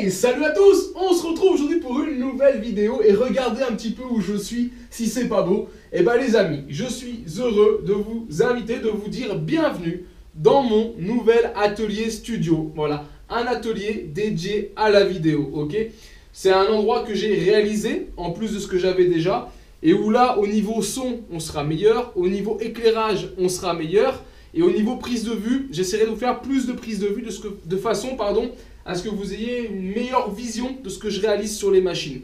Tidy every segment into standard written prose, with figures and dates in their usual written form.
Hey, salut à tous! On se retrouve aujourd'hui pour une nouvelle vidéo et regardez un petit peu où je suis, si c'est pas beau. Eh ben les amis, je suis heureux de vous inviter, de vous dire bienvenue dans mon nouvel atelier studio. Voilà, un atelier dédié à la vidéo, ok? C'est un endroit que j'ai réalisé, en plus de ce que j'avais déjà, et où là, au niveau son, on sera meilleur, au niveau éclairage, on sera meilleur, et au niveau prise de vue, j'essaierai de vous faire plus de prise de vue de façon, à ce que vous ayez une meilleure vision de ce que je réalise sur les machines.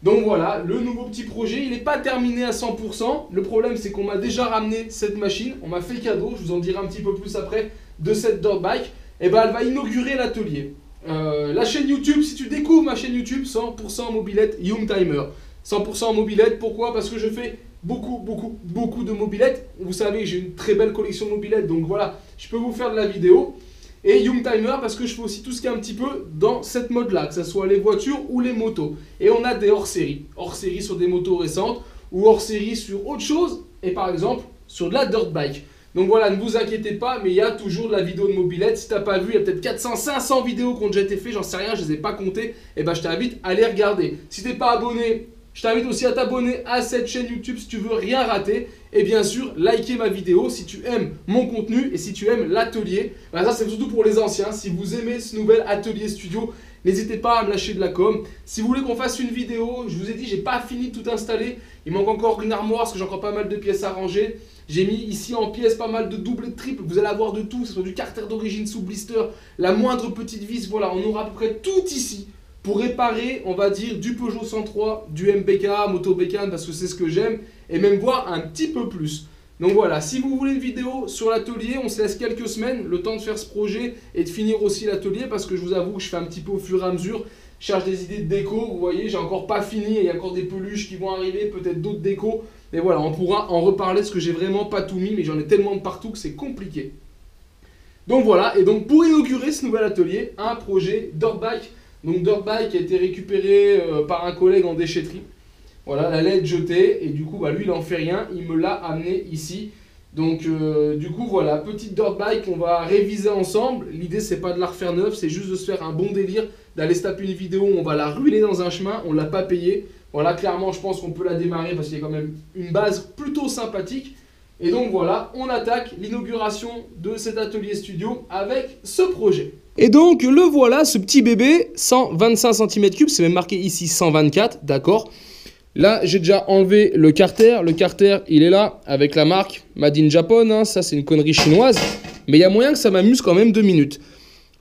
Donc voilà, le nouveau petit projet, il n'est pas terminé à 100%. Le problème, c'est qu'on m'a déjà ramené cette machine. On m'a fait cadeau, je vous en dirai un petit peu plus après, de cette dirt bike. Et ben, elle va inaugurer l'atelier. La chaîne YouTube, si tu découvres ma chaîne YouTube, 100% mobilette Youngtimer. 100% mobilette, pourquoi? Parce que je fais beaucoup de mobilettes. Vous savez, j'ai une très belle collection de mobilettes, donc voilà, je peux vous faire de la vidéo. Et Youngtimer parce que je fais aussi tout ce qui est un petit peu dans cette mode-là, que ce soit les voitures ou les motos. Et on a des hors-série. Hors-série sur des motos récentes ou hors-série sur autre chose. Et par exemple, sur de la dirt bike. Donc voilà, ne vous inquiétez pas, mais il y a toujours de la vidéo de mobilette. Si tu n'as pas vu, il y a peut-être 400, 500 vidéos qui ont déjà été faites, j'en sais rien, je ne les ai pas comptées. Et ben je t'invite à les regarder. Si tu n'es pas abonné, je t'invite aussi à t'abonner à cette chaîne YouTube si tu veux rien rater. Et bien sûr, liker ma vidéo si tu aimes mon contenu et si tu aimes l'atelier. Ben ça, c'est surtout pour les anciens. Si vous aimez ce nouvel atelier studio, n'hésitez pas à me lâcher de la com. Si vous voulez qu'on fasse une vidéo, je vous ai dit, j'ai pas fini de tout installer. Il manque encore une armoire parce que j'ai encore pas mal de pièces à ranger. J'ai mis ici en pièces pas mal de double et de triple. Vous allez avoir de tout, que ce soit du carter d'origine sous blister, la moindre petite vis. Voilà, on aura à peu près tout ici pour réparer, on va dire, du Peugeot 103, du MPK, Moto Bécane, parce que c'est ce que j'aime, et même voir un petit peu plus. Donc voilà, si vous voulez une vidéo sur l'atelier, on se laisse quelques semaines, le temps de faire ce projet et de finir aussi l'atelier, parce que je vous avoue que je fais un petit peu au fur et à mesure, je cherche des idées de déco, vous voyez, j'ai encore pas fini, il y a encore des peluches qui vont arriver, peut-être d'autres décos, mais voilà, on pourra en reparler, parce que j'ai vraiment pas tout mis, mais j'en ai tellement de partout que c'est compliqué. Donc voilà, et donc pour inaugurer ce nouvel atelier, un projet dirt bike. Donc dirt bike a été récupéré par un collègue en déchetterie. Voilà, la LED jetée. Et du coup, bah, lui, il n'en fait rien. Il me l'a amené ici. Donc du coup, voilà, petite dirt bike qu'on va réviser ensemble. L'idée, c'est pas de la refaire neuve, c'est juste de se faire un bon délire, d'aller se taper une vidéo où on va la ruiner dans un chemin, on ne l'a pas payé. Voilà, clairement, je pense qu'on peut la démarrer parce qu'il y a quand même une base plutôt sympathique. Et donc voilà, on attaque l'inauguration de cet atelier studio avec ce projet. Et donc le voilà, ce petit bébé, 125 cm3, c'est même marqué ici 124, d'accord. Là, j'ai déjà enlevé le carter. Le carter, il est là, avec la marque Made in Japan, hein. Ça c'est une connerie chinoise. Mais il y a moyen que ça m'amuse quand même 2 minutes.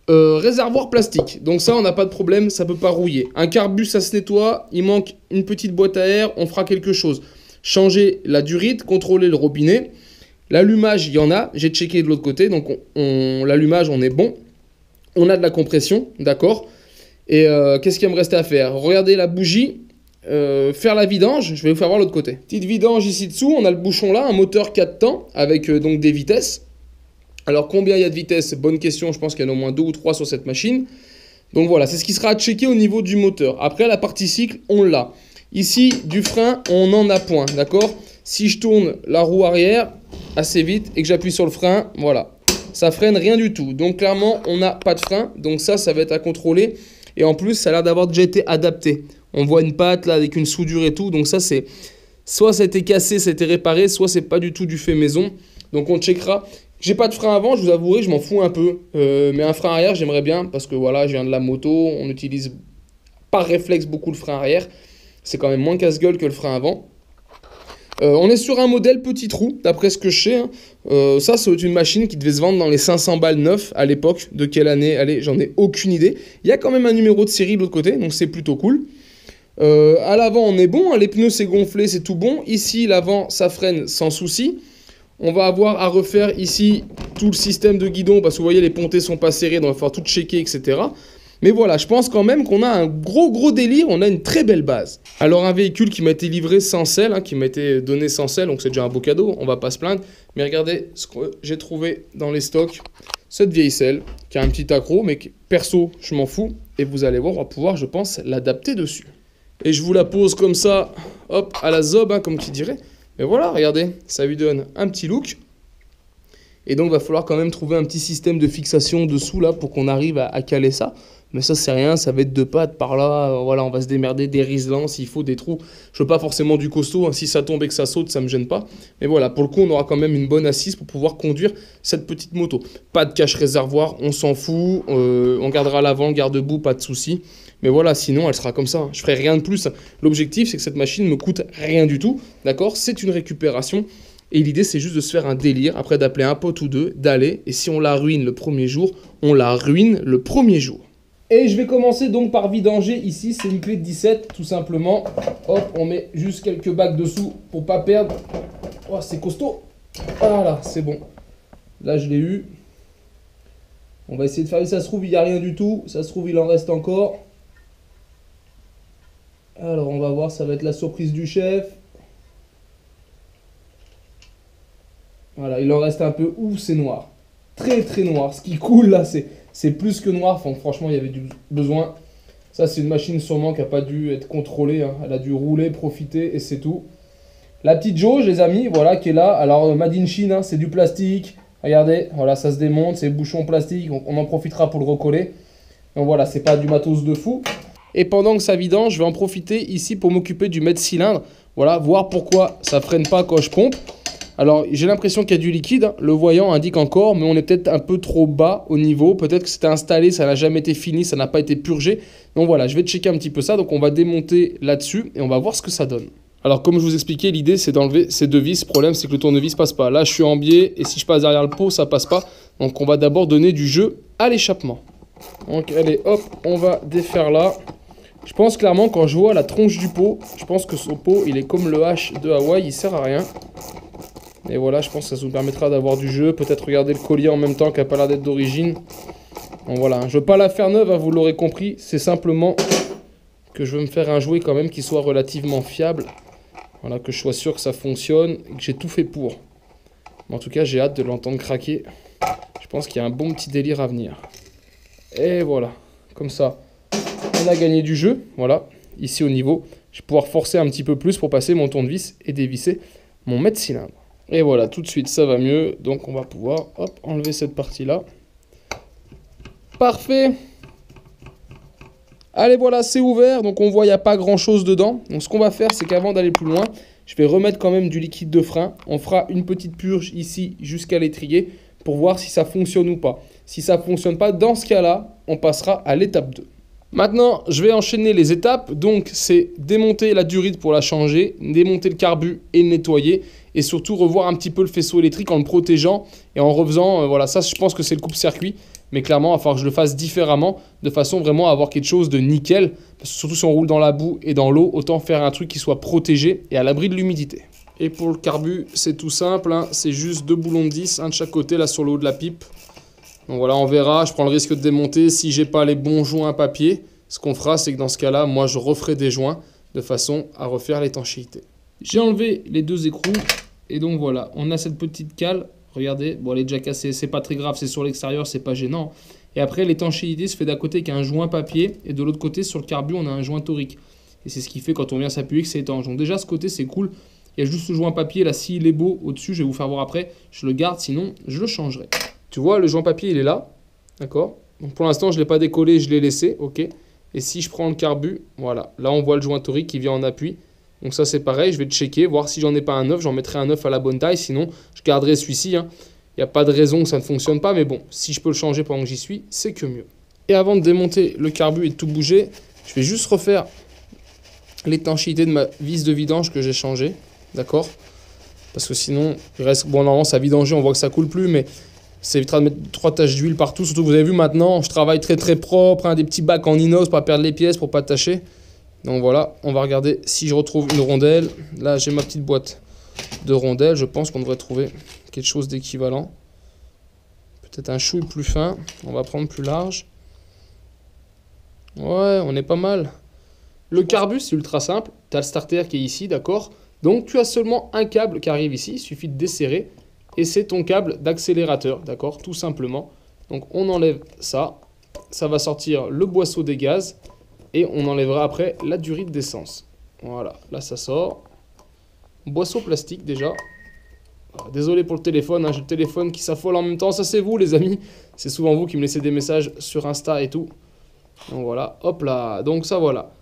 Réservoir plastique, donc ça on n'a pas de problème, ça peut pas rouiller. Un carbus, ça se nettoie, il manque une petite boîte à air, on fera quelque chose. Changer la durite, contrôler le robinet. L'allumage, il y en a, j'ai checké de l'autre côté, donc l'allumage, on est bon. On a de la compression, d'accord. Et qu'est-ce qu'il me restait à faire? Regardez la bougie, faire la vidange, je vais vous faire voir l'autre côté. Petite vidange ici dessous, on a le bouchon là, un moteur 4 temps, avec donc des vitesses. Alors combien il y a de vitesses? Bonne question, je pense qu'il y en a au moins 2 ou 3 sur cette machine. Donc voilà, c'est ce qui sera à checker au niveau du moteur. Après, la partie cycle, on l'a. Ici, du frein, on en a point, d'accord? Si je tourne la roue arrière assez vite et que j'appuie sur le frein, voilà, ça freine rien du tout. Donc clairement, on n'a pas de frein, donc ça va être à contrôler. Et en plus, ça a l'air d'avoir déjà été adapté. On voit une patte là avec une soudure et tout, donc ça c'est... Soit ça a été cassé, ça a été réparé, soit c'est pas du tout du fait maison. Donc on checkera. J'ai pas de frein avant, je vous avouerai, je m'en fous un peu. Mais un frein arrière, j'aimerais bien, parce que voilà, je viens de la moto, on utilise par réflexe beaucoup le frein arrière. C'est quand même moins casse-gueule que le frein avant. On est sur un modèle petit trou, d'après ce que je sais. Hein. Ça, c'est une machine qui devait se vendre dans les 500 balles neuf à l'époque. De quelle année? Allez, j'en ai aucune idée. Il y a quand même un numéro de série de l'autre côté, donc c'est plutôt cool. À l'avant, on est bon. Hein. Les pneus, c'est gonflé, c'est tout bon. Ici, l'avant, ça freine sans souci. On va avoir à refaire ici tout le système de guidon, parce que vous voyez, les pontées sont pas serrées, donc il va falloir tout checker, etc. Mais voilà, je pense quand même qu'on a un gros délire, on a une très belle base. Alors un véhicule qui m'a été livré sans selle, hein, qui m'a été donné sans selle, donc c'est déjà un beau cadeau, on va pas se plaindre. Mais regardez ce que j'ai trouvé dans les stocks, cette vieille selle, qui a un petit accro, mais perso, je m'en fous. Et vous allez voir, on va pouvoir, je pense, l'adapter dessus. Et je vous la pose comme ça, hop, à la zob, hein, comme qui dirait. Mais voilà, regardez, ça lui donne un petit look. Et donc, il va falloir quand même trouver un petit système de fixation dessous, là, pour qu'on arrive à caler ça. Mais ça, c'est rien, ça va être deux pattes par là. Voilà, on va se démerder, des riselants, s'il faut, des trous. Je veux pas forcément du costaud, hein. Si ça tombe et que ça saute, ça me gêne pas. Mais voilà, pour le coup, on aura quand même une bonne assise pour pouvoir conduire cette petite moto. Pas de cache réservoir, on s'en fout. On gardera l'avant, garde-boue, pas de souci. Mais voilà, sinon, elle sera comme ça, hein. Je ferai rien de plus. L'objectif, c'est que cette machine me coûte rien du tout. D'accord? C'est une récupération. Et l'idée, c'est juste de se faire un délire, après d'appeler un pote ou deux, d'aller. Et si on la ruine le premier jour, on la ruine le premier jour. Et je vais commencer donc par vidanger ici, c'est une clé de 17 tout simplement. Hop, on met juste quelques bacs dessous pour pas perdre. Oh, c'est costaud. Voilà, c'est bon. Là, je l'ai eu. On va essayer de faire, ça se trouve, il n'y a rien du tout. Ça se trouve, il en reste encore. Alors, on va voir, ça va être la surprise du chef. Voilà, il en reste un peu. Ouh, c'est noir. Très, très noir. Ce qui coule là, c'est plus que noir. Enfin, franchement, il y avait du besoin. Ça, c'est une machine sûrement qui n'a pas dû être contrôlée, hein. Elle a dû rouler, profiter et c'est tout. La petite jauge, les amis, voilà, qui est là. Alors, Made in Chine, hein, c'est du plastique. Regardez, voilà, ça se démonte. C'est bouchon plastique. On en profitera pour le recoller. Donc voilà, c'est pas du matos de fou. Et pendant que ça vidange, je vais en profiter ici pour m'occuper du mètre-cylindre. Voilà, voir pourquoi ça freine pas quand je pompe. Alors, j'ai l'impression qu'il y a du liquide, hein. Le voyant indique encore, mais on est peut-être un peu trop bas au niveau. Peut-être que c'était installé, ça n'a jamais été fini, ça n'a pas été purgé. Donc voilà, je vais checker un petit peu ça. Donc on va démonter là-dessus et on va voir ce que ça donne. Alors comme je vous expliquais, l'idée c'est d'enlever ces deux vis. Le problème c'est que le tournevis passe pas. Là, je suis en biais et si je passe derrière le pot, ça passe pas. Donc on va d'abord donner du jeu à l'échappement. Donc allez, hop, on va défaire là. Je pense clairement, quand je vois la tronche du pot, je pense que ce pot, il est comme le H de Hawaï, il sert à rien. Et voilà, je pense que ça nous permettra d'avoir du jeu. Peut-être regarder le collier en même temps qui n'a pas l'air d'être d'origine. Donc voilà, je ne veux pas la faire neuve, hein, vous l'aurez compris. C'est simplement que je veux me faire un jouet quand même qui soit relativement fiable. Voilà, que je sois sûr que ça fonctionne et que j'ai tout fait pour. Mais en tout cas, j'ai hâte de l'entendre craquer. Je pense qu'il y a un bon petit délire à venir. Et voilà, comme ça, on a gagné du jeu. Voilà, ici au niveau, je vais pouvoir forcer un petit peu plus pour passer mon tournevis et dévisser mon mètre-cylindre. Et voilà, tout de suite, ça va mieux. Donc, on va pouvoir, hop, enlever cette partie-là. Parfait. Allez, voilà, c'est ouvert. Donc, on voit, il n'y a pas grand-chose dedans. Donc, ce qu'on va faire, c'est qu'avant d'aller plus loin, je vais remettre quand même du liquide de frein. On fera une petite purge ici jusqu'à l'étrier pour voir si ça fonctionne ou pas. Si ça ne fonctionne pas, dans ce cas-là, on passera à l'étape 2. Maintenant, je vais enchaîner les étapes. Donc, c'est démonter la durite pour la changer, démonter le carbu et le nettoyer. Et surtout, revoir un petit peu le faisceau électrique en le protégeant et en refaisant, voilà, ça, je pense que c'est le coupe-circuit. Mais clairement, il va falloir que je le fasse différemment, de façon vraiment à avoir quelque chose de nickel. Parce que surtout si on roule dans la boue et dans l'eau, autant faire un truc qui soit protégé et à l'abri de l'humidité. Et pour le carbu, c'est tout simple, hein. C'est juste 2 boulons de 10, un de chaque côté, là sur le haut de la pipe. Donc voilà, on verra, je prends le risque de démonter. Si j'ai pas les bons joints papier, ce qu'on fera, c'est que dans ce cas-là, moi, je referai des joints de façon à refaire l'étanchéité. J'ai enlevé les 2 écrous et donc voilà, on a cette petite cale. Regardez, bon, elle est déjà cassée, c'est pas très grave, c'est sur l'extérieur, c'est pas gênant. Et après, l'étanchéité se fait d'un côté avec un joint papier et de l'autre côté, sur le carbu, on a un joint torique. Et c'est ce qui fait quand on vient s'appuyer que c'est étanche. Donc déjà, ce côté, c'est cool. Il y a juste ce joint papier là, s'il est beau au-dessus, je vais vous faire voir après. Je le garde, sinon je le changerai. Tu vois, le joint papier, il est là. D'accord? Donc pour l'instant, je ne l'ai pas décollé, je l'ai laissé. Ok. Et si je prends le carbu, voilà. Là, on voit le joint torique qui vient en appui. Donc ça, c'est pareil. Je vais checker, voir si j'en ai pas un neuf. J'en mettrai un neuf à la bonne taille. Sinon, je garderai celui-ci, hein. Il n'y a pas de raison que ça ne fonctionne pas. Mais bon, si je peux le changer pendant que j'y suis, c'est que mieux. Et avant de démonter le carbu et de tout bouger, je vais juste refaire l'étanchéité de ma vis de vidange que j'ai changée. D'accord? Parce que sinon, il reste... Bon, normalement, ça a vidangé, on voit que ça coule plus, mais ça évitera de mettre 3 taches d'huile partout. Surtout, vous avez vu maintenant, je travaille très très propre, hein, des petits bacs en inox pour pas perdre les pièces, pour pas tacher. Donc voilà, on va regarder si je retrouve une rondelle. Là, j'ai ma petite boîte de rondelles. Je pense qu'on devrait trouver quelque chose d'équivalent. Peut-être un chouille plus fin. On va prendre plus large. Ouais, on est pas mal. Le carbu, c'est ultra simple. Tu as le starter qui est ici, d'accord? Donc, tu as seulement un câble qui arrive ici. Il suffit de desserrer. Et c'est ton câble d'accélérateur, d'accord? Tout simplement. Donc, on enlève ça. Ça va sortir le boisseau des gaz. Et on enlèvera après la durite d'essence. Voilà, là ça sort. Boisseau plastique déjà. Alors, désolé pour le téléphone, hein, j'ai le téléphone qui s'affole en même temps. Ça c'est vous les amis. C'est souvent vous qui me laissez des messages sur Insta et tout. Donc voilà, hop là. Donc ça voilà.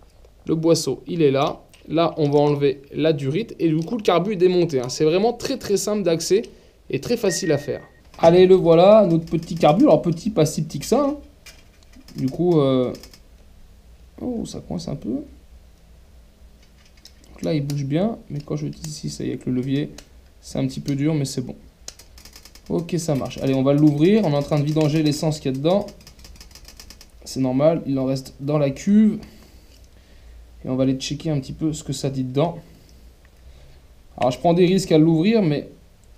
Le boisseau, il est là. Là, on va enlever la durite. Et du coup, le carbu est démonté. Hein. C'est vraiment très très simple d'accès et très facile à faire. Allez, le voilà, notre petit carbu. Alors petit, pas si petit que ça. Hein. Du coup, oh, ça coince un peu. Donc là, il bouge bien. Mais quand je dis ici, ça y est, avec le levier, c'est un petit peu dur, mais c'est bon. Ok, ça marche. Allez, on va l'ouvrir. On est en train de vidanger l'essence qu'il y a dedans. C'est normal, il en reste dans la cuve. Et on va aller checker un petit peu ce que ça dit dedans. Alors, je prends des risques à l'ouvrir, mais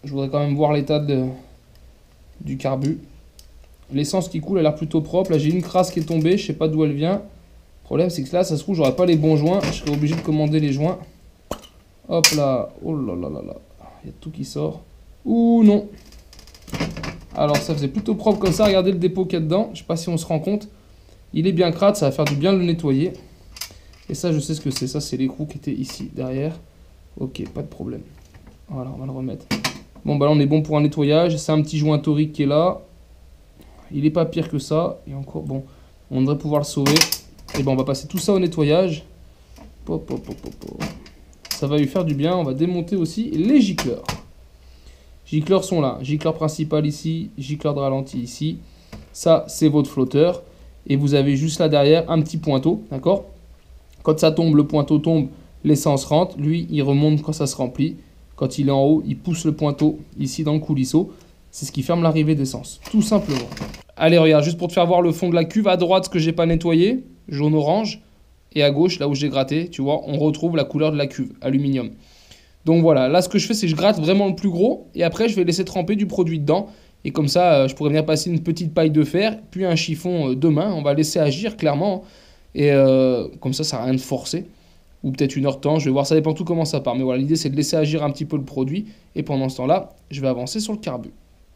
je voudrais quand même voir l'état du carbu. L'essence qui coule a l'air plutôt propre. Là, j'ai une crasse qui est tombée. Je sais pas d'où elle vient. Le problème, c'est que là, ça se trouve, j'aurai pas les bons joints. Je serai obligé de commander les joints. Hop là. Oh là là là là. Il y a tout qui sort. Ouh non. Alors, ça faisait plutôt propre comme ça. Regardez le dépôt qu'il y a dedans. Je sais pas si on se rend compte. Il est bien crade. Ça va faire du bien de le nettoyer. Et ça, je sais ce que c'est. Ça, c'est l'écrou qui était ici, derrière. Ok, pas de problème. Voilà, on va le remettre. Bon, bah là, on est bon pour un nettoyage. C'est un petit joint torique qui est là. Il n'est pas pire que ça. Et encore, bon, on devrait pouvoir le sauver. Et bon, on va passer tout ça au nettoyage. Pop, pop, pop, pop, pop. Ça va lui faire du bien. On va démonter aussi les gicleurs. Gicleurs sont là. Gicleur principal ici. Gicleur de ralenti ici. Ça, c'est votre flotteur. Et vous avez juste là derrière un petit pointeau. D'accord? Quand ça tombe, le pointeau tombe, l'essence rentre. Lui, il remonte quand ça se remplit. Quand il est en haut, il pousse le pointeau ici dans le coulisseau. C'est ce qui ferme l'arrivée d'essence, tout simplement. Allez, regarde, juste pour te faire voir le fond de la cuve, à droite, ce que j'ai pas nettoyé, jaune-orange, et à gauche, là où j'ai gratté, tu vois, on retrouve la couleur de la cuve, aluminium. Donc voilà, là, ce que je fais, c'est que je gratte vraiment le plus gros, et après, je vais laisser tremper du produit dedans, et comme ça, je pourrais venir passer une petite paille de fer, puis un chiffon demain, on va laisser agir, clairement, et comme ça n'a rien de forcé. Ou peut-être une heure de temps, je vais voir, ça dépend tout comment ça part. Mais voilà, l'idée, c'est de laisser agir un petit peu le produit, et pendant ce temps-là, je vais avancer sur le carbu.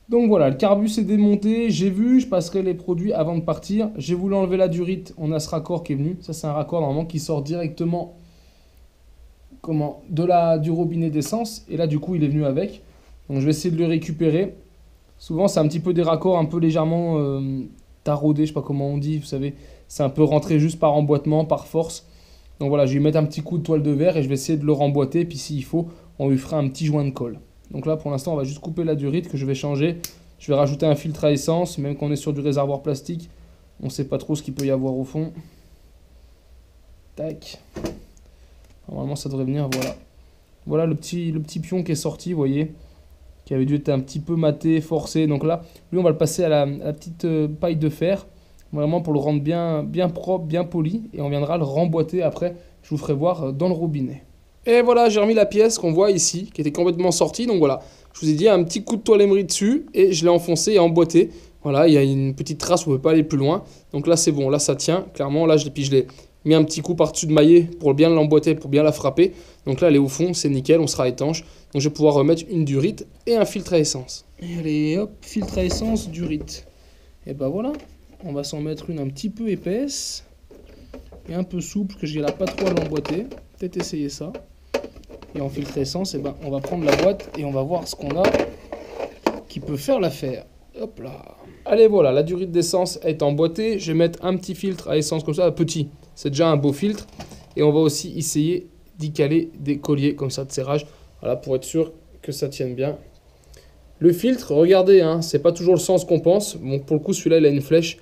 Donc voilà, le carbu s'est démonté, j'ai vu, je passerai les produits avant de partir. J'ai voulu enlever la durite, on a ce raccord qui est venu. Ça, c'est un raccord normalement qui sort directement du robinet d'essence. Et là, du coup, il est venu avec. Donc je vais essayer de le récupérer. Souvent, c'est un petit peu des raccords un peu légèrement taraudés, je sais pas comment on dit, vous savez. C'est un peu rentré juste par emboîtement, par force. Donc voilà, je vais lui mettre un petit coup de toile de verre et je vais essayer de le remboîter. Puis s'il faut, on lui fera un petit joint de colle. Donc là, pour l'instant, on va juste couper la durite que je vais changer. Je vais rajouter un filtre à essence, même quand on est sur du réservoir plastique. On ne sait pas trop ce qu'il peut y avoir au fond. Tac. Normalement, ça devrait venir, voilà. Voilà le petit pion qui est sorti, vous voyez. Qui avait dû être un petit peu maté, forcé. Donc là, lui, on va le passer à la petite paille de fer. Vraiment pour le rendre bien propre, bien poli. Et on viendra le remboîter après. Je vous ferai voir dans le robinet. Et voilà, j'ai remis la pièce qu'on voit ici, qui était complètement sortie. Donc voilà, je vous ai dit un petit coup de toile émery dessus et je l'ai enfoncé et emboîté. Voilà, il y a une petite trace où on ne peut pas aller plus loin. Donc là, c'est bon, là, ça tient. Clairement, là, je l'ai mis un petit coup par-dessus de maillet pour bien l'emboîter, pour bien la frapper. Donc là, elle est au fond, c'est nickel, on sera étanche. Donc je vais pouvoir remettre une durite et un filtre à essence. Et allez, hop, filtre à essence, durite. Et ben voilà, on va s'en mettre une un petit peu épaisse et un peu souple, que je n'ai pas trop à l'emboîter. Peut-être essayer ça. Et en filtre essence, ben, on va prendre la boîte et on va voir ce qu'on a qui peut faire l'affaire. Hop là. Allez, voilà, la durite d'essence est emboîtée. Je vais mettre un petit filtre à essence comme ça, petit. C'est déjà un beau filtre. Et on va aussi essayer d'y caler des colliers comme ça de serrage. Voilà, pour être sûr que ça tienne bien. Le filtre, regardez, hein, c'est pas toujours le sens qu'on pense. Bon, pour le coup, celui-là, il a une flèche.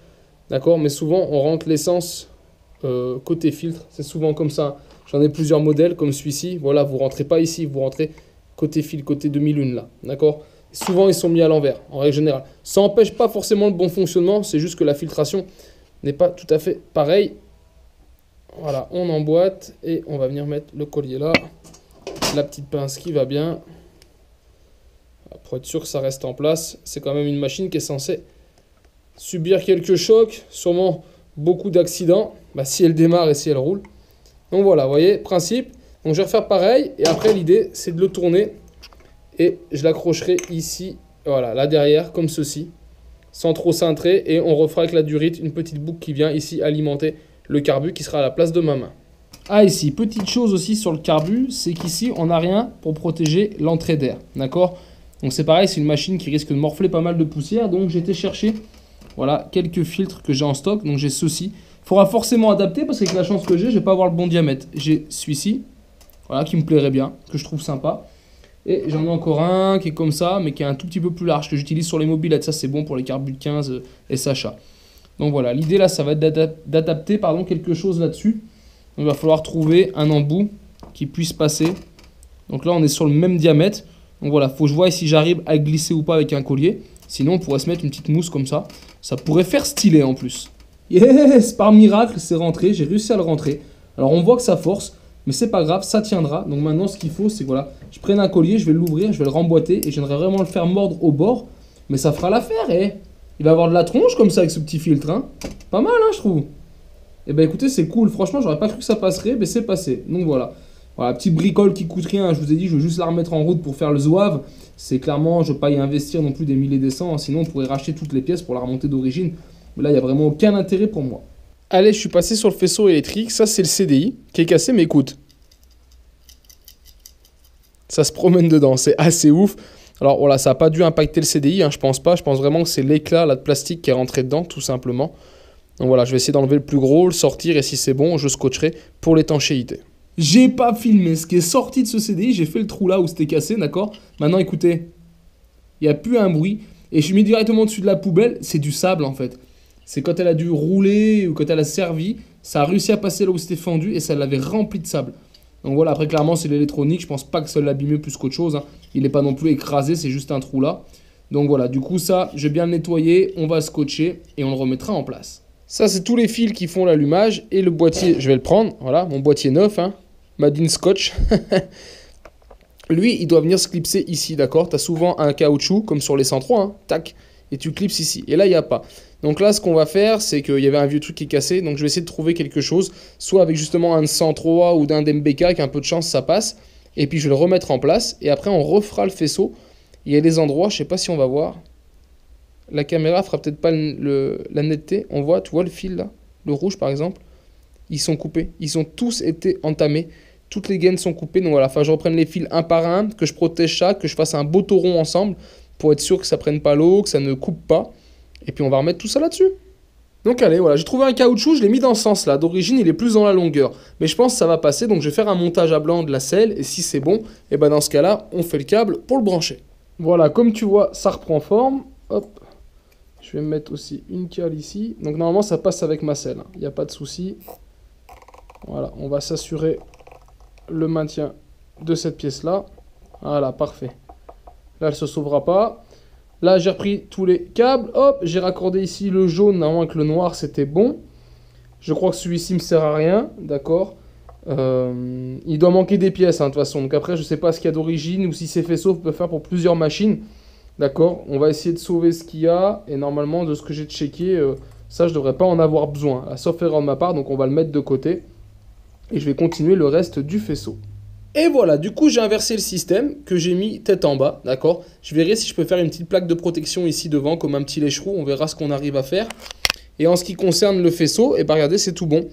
D'accord, mais souvent, on rentre l'essence côté filtre. C'est souvent comme ça. J'en ai plusieurs modèles comme celui-ci. Voilà, vous rentrez pas ici, vous rentrez côté fil, côté demi-lune là. D'accord? Souvent, ils sont mis à l'envers, en règle générale. Ça n'empêche pas forcément le bon fonctionnement, c'est juste que la filtration n'est pas tout à fait pareille. Voilà, on emboîte et on va venir mettre le collier là. La petite pince qui va bien. Pour être sûr que ça reste en place, c'est quand même une machine qui est censée subir quelques chocs, sûrement beaucoup d'accidents, si elle démarre et si elle roule. Donc voilà, vous voyez, principe. Donc je vais refaire pareil. Et après, l'idée, c'est de le tourner. Et je l'accrocherai ici, voilà, là derrière, comme ceci. Sans trop cintrer. Et on refera avec la durite une petite boucle qui vient ici alimenter le carbu qui sera à la place de ma main. Ah, ici, petite chose aussi sur le carbu, c'est qu'ici, on n'a rien pour protéger l'entrée d'air. D'accord? Donc c'est pareil, c'est une machine qui risque de morfler pas mal de poussière. Donc j'ai été chercher, voilà, quelques filtres que j'ai en stock. Donc j'ai ceux-ci. Faudra forcément adapter parce qu'avec la chance que j'ai, je vais pas avoir le bon diamètre. J'ai celui-ci, voilà, qui me plairait bien, que je trouve sympa. Et j'en ai encore un qui est comme ça, mais qui est un tout petit peu plus large, que j'utilise sur les mobylettes. Ça, c'est bon pour les Carbut 15 et Sacha. Donc voilà, l'idée là, ça va être d'adapter quelque chose là-dessus. Donc il va falloir trouver un embout qui puisse passer. Donc là, on est sur le même diamètre. Donc voilà, faut que je vois si j'arrive à glisser ou pas avec un collier. Sinon, on pourrait se mettre une petite mousse comme ça. Ça pourrait faire stylé en plus. Yes, par miracle, c'est rentré. J'ai réussi à le rentrer. Alors, on voit que ça force, mais c'est pas grave, ça tiendra. Donc maintenant, ce qu'il faut, c'est que voilà, je prenne un collier, je vais l'ouvrir, je vais le remboîter et j'aimerais vraiment le faire mordre au bord. Mais ça fera l'affaire, eh. Il va avoir de la tronche comme ça avec ce petit filtre, hein. Pas mal, hein, je trouve. Eh ben écoutez, c'est cool. Franchement, j'aurais pas cru que ça passerait, mais c'est passé. Donc voilà. Voilà, petite bricole qui coûte rien, je vous ai dit, je vais juste la remettre en route pour faire le zouave. C'est clairement, je ne veux pas y investir non plus des milliers et des cents, hein, sinon on pourrait racheter toutes les pièces pour la remonter d'origine. Mais là, il n'y a vraiment aucun intérêt pour moi. Allez, je suis passé sur le faisceau électrique, ça c'est le CDI qui est cassé, mais écoute. Ça se promène dedans, c'est assez ouf. Alors voilà, ça n'a pas dû impacter le CDI, hein, je pense pas, je pense vraiment que c'est l'éclat là, de plastique qui est rentré dedans, tout simplement. Donc voilà, je vais essayer d'enlever le plus gros, le sortir, et si c'est bon, je scotcherai pour l'étanchéité. J'ai pas filmé ce qui est sorti de ce CDI, j'ai fait le trou là où c'était cassé, d'accord? Maintenant écoutez, il n'y a plus un bruit, et je suis mis directement dessus de la poubelle, c'est du sable en fait. C'est quand elle a dû rouler ou quand elle a servi, ça a réussi à passer là où c'était fendu et ça l'avait rempli de sable. Donc voilà, après clairement c'est l'électronique, je pense pas que ça l'abîme plus qu'autre chose, hein. Il n'est pas non plus écrasé, c'est juste un trou là. Donc voilà, du coup ça, je vais bien le nettoyer, on va le scotcher et on le remettra en place. Ça c'est tous les fils qui font l'allumage et le boîtier, je vais le prendre, voilà, mon boîtier neuf, hein. Madine Scotch. Lui, il doit venir se clipser ici, d'accord? Tu as souvent un caoutchouc, comme sur les 103, hein, tac, et tu clipses ici. Et là, il n'y a pas. Donc là, ce qu'on va faire, c'est qu'il y avait un vieux truc qui est cassé, donc je vais essayer de trouver quelque chose, soit avec justement un 103 ou d'un DMBK, qui a un peu de chance, ça passe. Et puis, je vais le remettre en place, et après, on refera le faisceau. Il y a des endroits, je sais pas si on va voir. La caméra fera peut-être pas la netteté. On voit, tu vois le fil là, le rouge par exemple. Ils sont coupés, ils ont tous été entamés, toutes les gaines sont coupées, donc voilà, enfin je reprenne les fils un par un, que je protège chaque, que je fasse un beau tauron ensemble, pour être sûr que ça prenne pas l'eau, que ça ne coupe pas, et puis on va remettre tout ça là-dessus. Donc allez, voilà, j'ai trouvé un caoutchouc, je l'ai mis dans ce sens-là, d'origine il est plus dans la longueur, mais je pense que ça va passer, donc je vais faire un montage à blanc de la selle, et si c'est bon, et ben dans ce cas-là, on fait le câble pour le brancher. Voilà, comme tu vois, ça reprend forme, hop, je vais mettre aussi une cale ici, donc normalement ça passe avec ma selle, il n'y a pas de souci. Voilà, on va s'assurer le maintien de cette pièce-là. Voilà, parfait. Là, elle ne se sauvera pas. Là, j'ai repris tous les câbles. Hop, j'ai raccordé ici le jaune. Normalement, avec le noir, c'était bon. Je crois que celui-ci ne me sert à rien. D'accord. Il doit manquer des pièces, hein, de toute façon. Donc après, je ne sais pas ce qu'il y a d'origine ou si c'est faisceau, on peut faire pour plusieurs machines. D'accord. On va essayer de sauver ce qu'il y a. Et normalement, de ce que j'ai checké, ça, je ne devrais pas en avoir besoin. Sauf erreur de ma part, donc on va le mettre de côté. Et je vais continuer le reste du faisceau. Et voilà, du coup j'ai inversé le système que j'ai mis tête en bas, d'accord? Je verrai si je peux faire une petite plaque de protection ici devant comme un petit lèche-roue, on verra ce qu'on arrive à faire. Et en ce qui concerne le faisceau, et ben regardez, c'est tout bon.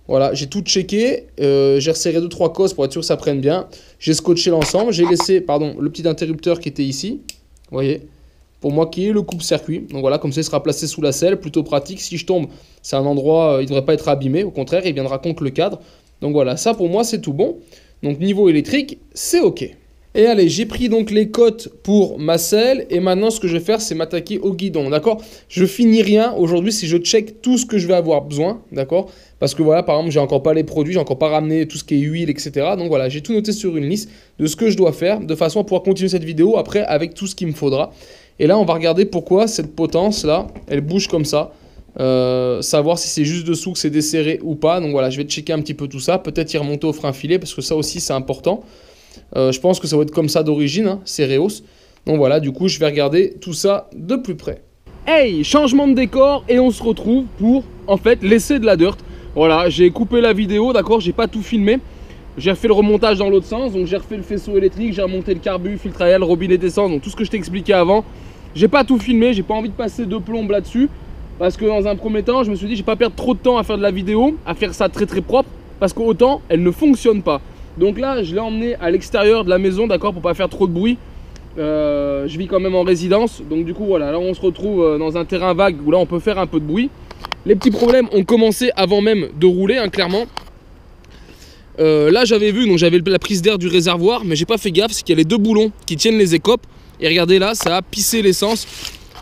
Voilà, j'ai tout checké, j'ai resserré 2-3 cosses pour être sûr que ça prenne bien. J'ai scotché l'ensemble, j'ai laissé, pardon, le petit interrupteur qui était ici, vous voyez, pour moi qui est le coupe-circuit. Donc voilà, comme ça il sera placé sous la selle, plutôt pratique. Si je tombe, c'est un endroit, il ne devrait pas être abîmé, au contraire, il viendra contre le cadre. Donc voilà, ça pour moi c'est tout bon. Donc niveau électrique, c'est ok. Et allez, j'ai pris donc les cotes pour ma selle. Et maintenant ce que je vais faire, c'est m'attaquer au guidon, d'accord? Je finis rien aujourd'hui si je check tout ce que je vais avoir besoin, d'accord? Parce que voilà, par exemple, j'ai encore pas les produits, j'ai encore pas ramené tout ce qui est huile, etc. Donc voilà, j'ai tout noté sur une liste de ce que je dois faire, de façon à pouvoir continuer cette vidéo après avec tout ce qu'il me faudra. Et là, on va regarder pourquoi cette potence là, elle bouge comme ça. Savoir si c'est juste dessous que c'est desserré ou pas. Donc voilà, je vais checker un petit peu tout ça, peut-être y remonter au frein filet parce que ça aussi c'est important. Je pense que ça va être comme ça d'origine, hein, c'est Reos. Donc voilà, du coup je vais regarder tout ça de plus près. Hey, changement de décor et on se retrouve pour en fait laisser de la dirt. Voilà, j'ai coupé la vidéo, d'accord, j'ai pas tout filmé. J'ai refait le remontage dans l'autre sens, donc j'ai refait le faisceau électrique, j'ai remonté le carbu, filtre à air, robinet d'essence, donc tout ce que je t'ai expliqué avant. J'ai pas tout filmé, j'ai pas envie de passer de plomb là-dessus. Parce que dans un premier temps, je me suis dit, je vais pas perdre trop de temps à faire de la vidéo, à faire ça très propre, parce qu'autant, elle ne fonctionne pas. Donc là, je l'ai emmené à l'extérieur de la maison, d'accord, pour pas faire trop de bruit. Je vis quand même en résidence, donc du coup, voilà, là on se retrouve dans un terrain vague où là on peut faire un peu de bruit. Les petits problèmes ont commencé avant même de rouler, hein, clairement. Là j'avais vu, donc j'avais la prise d'air du réservoir, mais j'ai pas fait gaffe, c'est qu'il y a les deux boulons qui tiennent les écopes. Et regardez là, ça a pissé l'essence.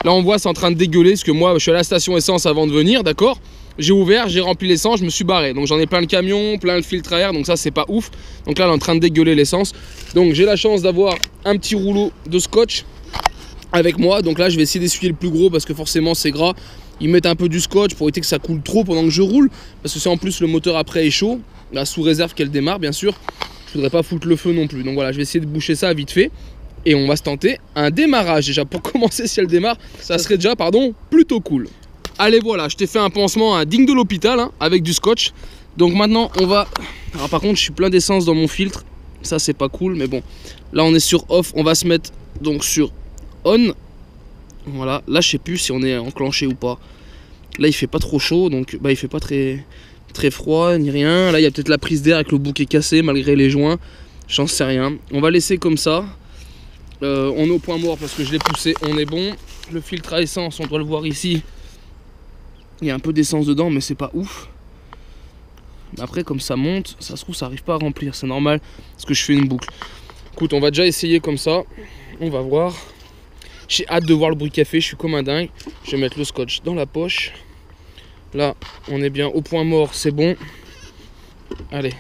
Là on voit c'est en train de dégueuler, parce que moi je suis à la station essence avant de venir, d'accord. J'ai ouvert, j'ai rempli l'essence, je me suis barré. Donc j'en ai plein le camion, plein le filtre à air, donc ça c'est pas ouf. Donc là elle est en train de dégueuler l'essence. Donc j'ai la chance d'avoir un petit rouleau de scotch avec moi. Donc là je vais essayer d'essuyer le plus gros parce que forcément c'est gras. Ils mettent un peu du scotch pour éviter que ça coule trop pendant que je roule. Parce que c'est en plus le moteur après est chaud. Là, sous réserve qu'elle démarre bien sûr. Je voudrais pas foutre le feu non plus. Donc voilà, je vais essayer de boucher ça vite fait. Et on va se tenter un démarrage. Déjà pour commencer, si elle démarre, ça serait déjà plutôt cool. Allez voilà, je t'ai fait un pansement digne de l'hôpital, hein, avec du scotch. Donc maintenant on va... Alors par contre je suis plein d'essence dans mon filtre. Ça c'est pas cool, mais bon. Là on est sur off, on va se mettre donc sur on. Voilà, là je sais plus si on est enclenché ou pas. Là il fait pas trop chaud, donc il fait pas très froid ni rien. Là il y a peut-être la prise d'air avec le bouquet cassé malgré les joints. J'en sais rien. On va laisser comme ça. On est au point mort parce que je l'ai poussé, on est bon. Le filtre à essence, on doit le voir ici. Il y a un peu d'essence dedans, mais c'est pas ouf. Après, comme ça monte, ça se trouve, ça arrive pas à remplir. C'est normal, parce que je fais une boucle. Écoute, on va déjà essayer comme ça. On va voir. J'ai hâte de voir le bruit café, je suis comme un dingue. Je vais mettre le scotch dans la poche. Là, on est bien au point mort, c'est bon. Allez.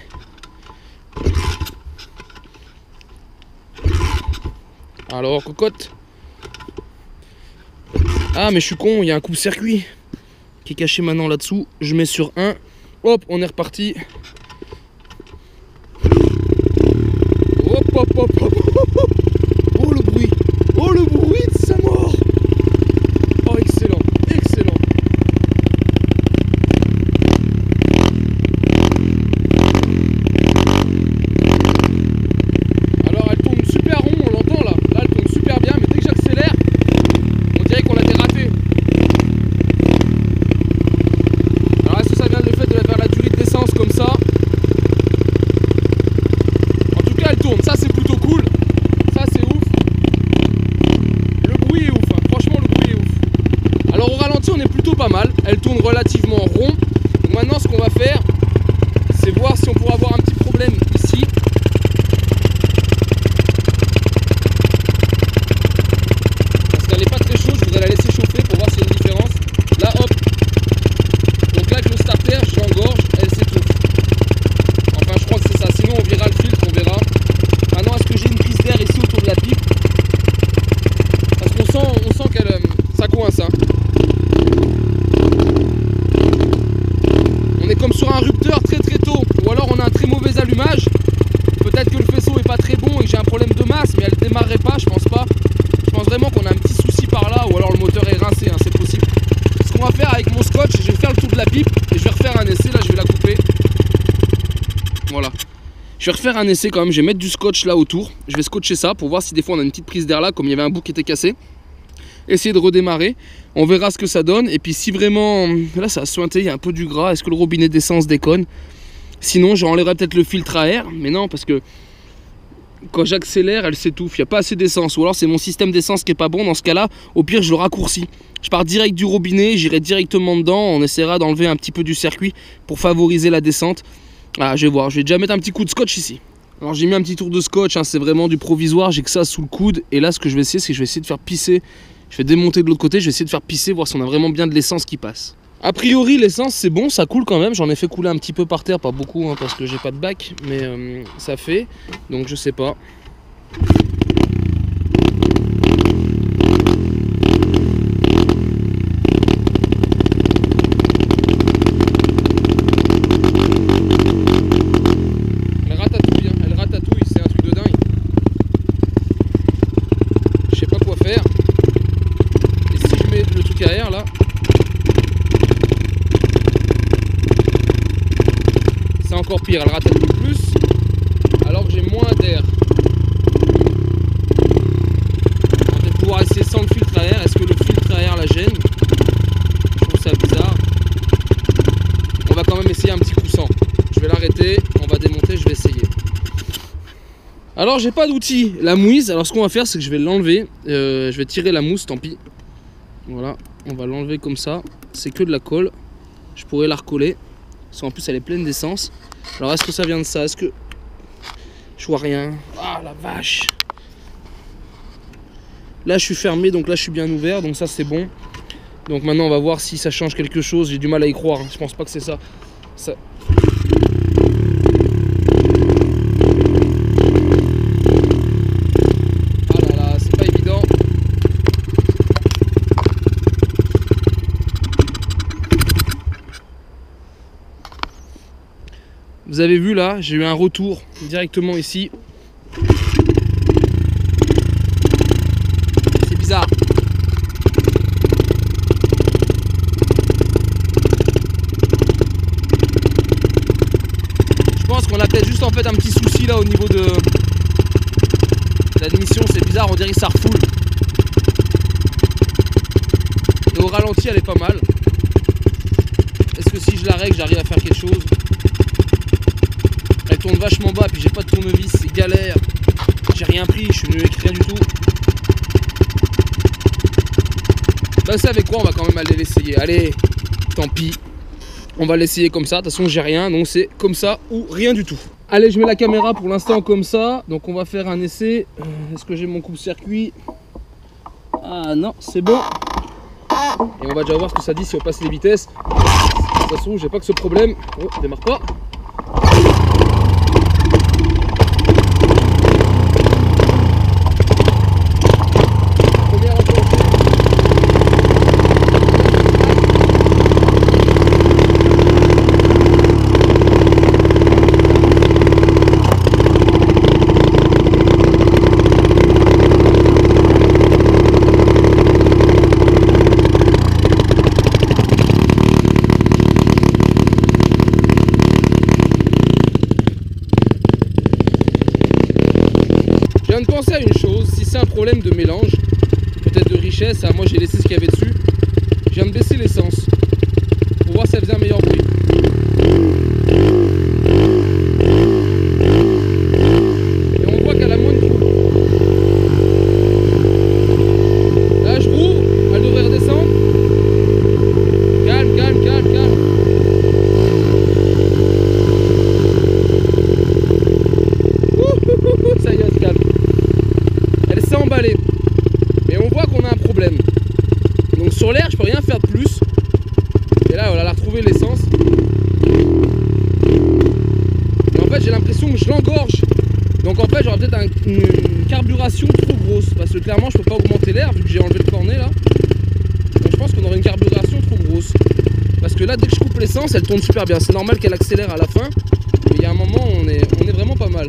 Alors, cocotte. Ah, mais je suis con, il y a un coupe-circuit qui est caché maintenant là-dessous. Je mets sur 1. Hop, on est reparti. Hop, hop, hop, hop, hop, hop. Oh le bruit. Oh le bruit de sa mort. Oh excellent, excellent. Alors elle tourne super rond, on l'entend là. Là elle tourne super bien, mais dès que j'accélère, on dirait qu'on a dérapé. Alors est-ce que ça vient du fait de faire la durée d'essence comme ça? En tout cas elle tourne, ça c'est plutôt cool. Ça c'est ouf. Le bruit est ouf, hein. Franchement le bruit est ouf. Alors au ralenti on est plutôt pas mal. Elle tourne relativement rond. Donc maintenant ce qu'on va faire, c'est voir si on pourra avoir un petit problème ici. Parce qu'elle n'est pas très chaude, je voudrais la laisser chauffer pour voir s'il y a une différence. Là hop. Donc là avec le starter, je l'engorge, elle s'étouffe. Enfin je crois que c'est ça, sinon on verra le filtre, on verra. Maintenant est-ce que j'ai une prise d'air ici autour de la pipe? Parce qu'on sent qu'elle ça coince, hein. On est comme sur un rupteur très tôt, ou alors on a un très mauvais allumage. Peut-être que le faisceau est pas très bon et que j'ai un problème de masse, mais elle démarrerait pas, je pense pas. Je pense vraiment qu'on a un petit souci par là, ou alors le moteur est rincé, hein, c'est possible. Ce qu'on va faire avec mon scotch, je vais faire le tour de la pipe et je vais refaire un essai. Là je vais la couper. Voilà. Je vais refaire un essai quand même, je vais mettre du scotch là autour. Je vais scotcher ça pour voir si des fois on a une petite prise d'air là, comme il y avait un bout qui était cassé. Essayer de redémarrer, on verra ce que ça donne. Et puis si vraiment, là ça a sointé, il y a un peu du gras, est-ce que le robinet d'essence déconne? Sinon je enlèverai peut-être le filtre à air, mais non parce que quand j'accélère elle s'étouffe, il n'y a pas assez d'essence. Ou alors c'est mon système d'essence qui est pas bon, dans ce cas là au pire je le raccourcis. Je pars direct du robinet, j'irai directement dedans, on essaiera d'enlever un petit peu du circuit pour favoriser la descente. Ah, je vais voir, je vais déjà mettre un petit coup de scotch ici. Alors j'ai mis un petit tour de scotch, hein, c'est vraiment du provisoire, j'ai que ça sous le coude. Et là ce que je vais essayer, c'est que je vais essayer de faire pisser. Je vais démonter de l'autre côté, je vais essayer de faire pisser, voir si on a vraiment bien de l'essence qui passe. A priori l'essence c'est bon, ça coule quand même. J'en ai fait couler un petit peu par terre, pas beaucoup hein, parce que j'ai pas de bac. Mais ça fait, donc je sais pas. Elle ratatouille, c'est un truc de dingue. Je sais pas quoi faire. Et si je mets le truc à air là, c'est encore pire, elle ratatouille plus alors que j'ai moins d'air. On va peut-être pouvoir essayer sans le filtre à air. Est-ce que le filtre à air la gêne? Je trouve ça bizarre. On va quand même essayer un petit coup sans. Je vais l'arrêter, on va démonter, je vais essayer. Alors j'ai pas d'outil, la mouise. Alors ce qu'on va faire c'est que je vais l'enlever. Je vais tirer la mousse, tant pis. Voilà, on va l'enlever comme ça. C'est que de la colle. Je pourrais la recoller. Parce qu'en plus elle est pleine d'essence. Alors est-ce que ça vient de ça? Est-ce que... Je vois rien. Ah la vache. Là je suis fermé, donc là je suis bien ouvert, donc ça c'est bon. Donc maintenant on va voir si ça change quelque chose. J'ai du mal à y croire, hein. Je pense pas que c'est ça. Ah là là, c'est pas évident. Vous avez vu là, j'ai eu un retour directement ici. C'est bizarre. Je pense qu'on a peut-être juste en fait un petit souci là au niveau de l'admission. C'est bizarre, on dirait que ça refoule. Et au ralenti elle est pas mal. Est-ce que si je la règle j'arrive à faire quelque chose? Elle tourne vachement bas, puis j'ai pas de tournevis, c'est galère. J'ai rien pris, je suis venu avec rien du tout. Bah, c'est avec quoi on va quand même aller l'essayer. Allez, tant pis. On va l'essayer comme ça. De toute façon, j'ai rien, donc c'est comme ça ou rien du tout. Allez, je mets la caméra pour l'instant comme ça. Donc, on va faire un essai. Est-ce que j'ai mon coupe-circuit? Ah non, c'est bon. Et on va déjà voir ce que ça dit si on passe les vitesses. De toute façon, j'ai pas que ce problème. Oh, démarre pas. Je viens de penser à une chose, si c'est un problème de mélange, peut-être de richesse, moi j'ai laissé ce qu'il y avait dessus, je viens de baisser l'essence pour voir si ça faisait un meilleur bruit. Et on voit qu'elle a moins de trous. Là je rouvre, elle devrait redescendre. Calme, calme, calme, calme. Ça y est, elle se calme. Elle s'est emballée. Mais on voit qu'on a un problème. Donc sur l'air, je peux rien faire de plus. Et là, voilà, elle a retrouvé l'essence. Et en fait, j'ai l'impression que je l'engorge. Donc en fait, j'aurais peut-être une carburation trop grosse. Parce que clairement, je peux pas augmenter l'air vu que j'ai enlevé le cornet là. Donc je pense qu'on aurait une carburation trop grosse. Parce que là, dès que je coupe l'essence, elle tourne super bien. C'est normal qu'elle accélère à la fin. Mais il y a un moment, on est vraiment pas mal.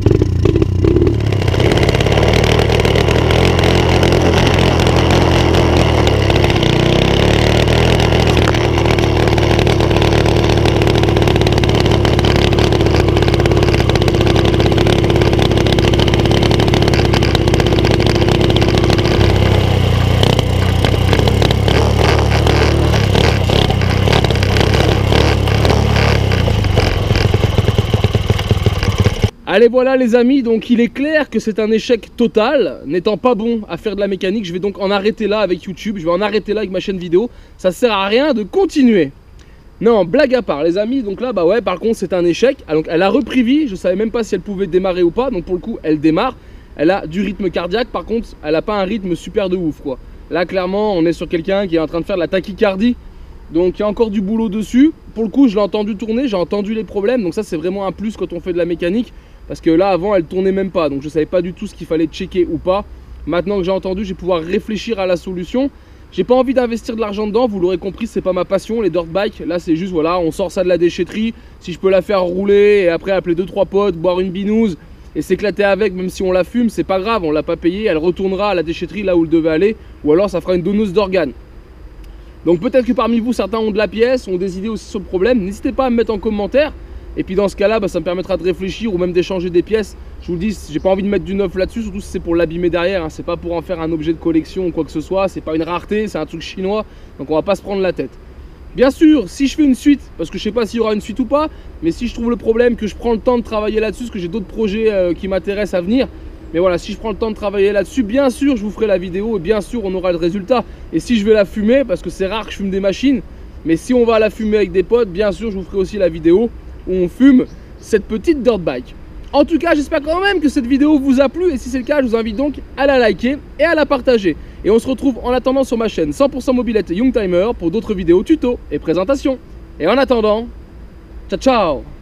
Allez voilà les amis, donc il est clair que c'est un échec total. N'étant pas bon à faire de la mécanique, je vais donc en arrêter là avec YouTube. Je vais en arrêter là avec ma chaîne vidéo. Ça sert à rien de continuer. Non, blague à part les amis, donc là bah ouais, par contre c'est un échec. Donc elle a repris vie, je savais même pas si elle pouvait démarrer ou pas. Donc pour le coup elle démarre, elle a du rythme cardiaque. Par contre elle a pas un rythme super de ouf quoi. Là clairement on est sur quelqu'un qui est en train de faire de la tachycardie. Donc il y a encore du boulot dessus. Pour le coup je l'ai entendu tourner, j'ai entendu les problèmes. Donc ça c'est vraiment un plus quand on fait de la mécanique. Parce que là avant elle tournait même pas. Donc je savais pas du tout ce qu'il fallait checker ou pas. Maintenant que j'ai entendu, je vais pouvoir réfléchir à la solution. J'ai pas envie d'investir de l'argent dedans, vous l'aurez compris, c'est pas ma passion les dirt bikes. Là c'est juste voilà, on sort ça de la déchetterie. Si je peux la faire rouler et après appeler 2-3 potes, boire une binouse et s'éclater avec, même si on la fume, c'est pas grave, on l'a pas payé, elle retournera à la déchetterie là où elle devait aller. Ou alors ça fera une donneuse d'organes. Donc peut-être que parmi vous, certains ont de la pièce, ont des idées aussi sur le problème. N'hésitez pas à me mettre en commentaire. Et puis dans ce cas-là, bah, ça me permettra de réfléchir ou même d'échanger des pièces. Je vous le dis, j'ai pas envie de mettre du neuf là-dessus, surtout si c'est pour l'abîmer derrière. Hein. C'est pas pour en faire un objet de collection ou quoi que ce soit. C'est pas une rareté, c'est un truc chinois. Donc on va pas se prendre la tête. Bien sûr, si je fais une suite, parce que je sais pas s'il y aura une suite ou pas, mais si je trouve le problème, que je prends le temps de travailler là-dessus, parce que j'ai d'autres projets qui m'intéressent à venir. Mais voilà, si je prends le temps de travailler là-dessus, bien sûr, je vous ferai la vidéo et bien sûr, on aura le résultat. Et si je vais la fumer, parce que c'est rare que je fume des machines, Mais si on va la fumer avec des potes, bien sûr, je vous ferai aussi la vidéo où on fume cette petite dirt bike. En tout cas, j'espère quand même que cette vidéo vous a plu. Et si c'est le cas, je vous invite donc à la liker et à la partager. Et on se retrouve en attendant sur ma chaîne 100% mobilette Youngtimer pour d'autres vidéos tuto et présentations. Et en attendant, ciao ciao!